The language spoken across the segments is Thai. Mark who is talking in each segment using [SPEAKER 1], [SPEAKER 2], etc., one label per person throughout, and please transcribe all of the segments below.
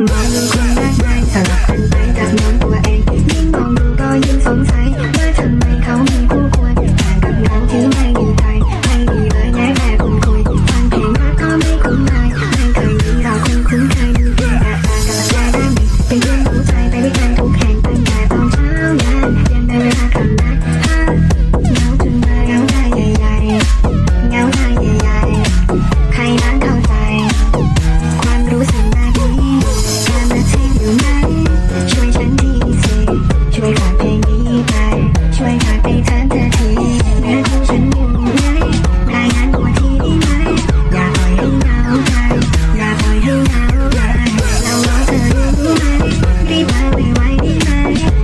[SPEAKER 1] มองดูคนมากมายสลับกันไปจากมองตัวเองยิ่งมองดูก็ยิ่งสงสัยว่าทำไมเขามีคู่ควรต่างกับเราที่ไม่มีใจไม่มีเลยแม้แต่คนคุยฟังเพลงรักก็ไม่คุ้นนายไม่เคยมีเราคุ้นเคยดูเพียงแต่ตากับแย่ได้ไหมเป็นเพื่อนรู้ใจไปด้วยกันทุกแห่งตั้งแต่ตอนเช้ายันเย็นในเวลาคำนัดเหงาจนมาเหงาได้ใหญ่ๆเหงาได้ใหญ่ๆใครนั้นเข้าใจความรู้สึกแบบนี้การมาเทอยู่ไหนช่วยฉันทีสิช่วยฝากเพลงนี้ไปช่วยฝากไปทันทีเนื้อคู่ฉันอยู่ไหนรายงานตัวทีได้ไหมอย่าปล่อยให้เหงาใจอย่าปล่อยให้เหงาใจเรารอเธออยู่ไหมรีบมาไวๆได้ไหม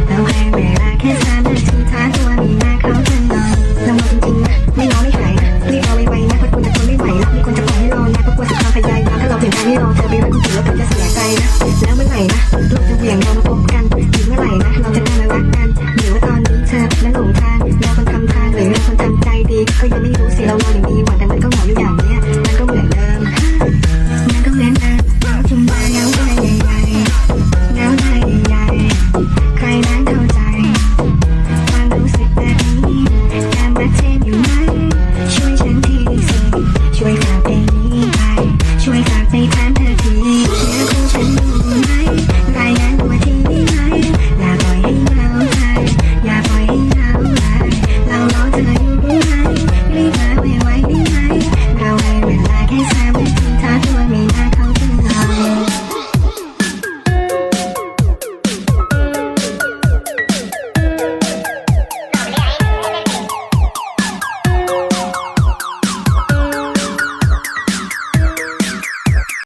[SPEAKER 1] เราให้เวลาแค่3 นาทีท้าตัวมีหน้าเขาเธอหน่อยเรารอจริงๆนะไม่รอไม่ขายนะรีบรอไวๆนะเพราะคุณจะทนไม่ไหวแล้วมีคนจะปล่อยให้รอนะเพราะกลัวสุดความพยายามถ้าเราถึงการไม่รอเธอไปรักคนอื่นแล้วเธอจะเสียใจนะแล้วเมื่อไหร่นะโลกจะเหวี่ยงเรามาพบกันถึงเมื่อไหร่นะเราจะได้มารักกันหรือว่าตอนนี้เธอนั้นหลงทางเราคนทำทางหรือเราคนทำใจดีก็ยังไม่รู้สิเรารออย่างดีหวังแต่มันก็เหงาอยู่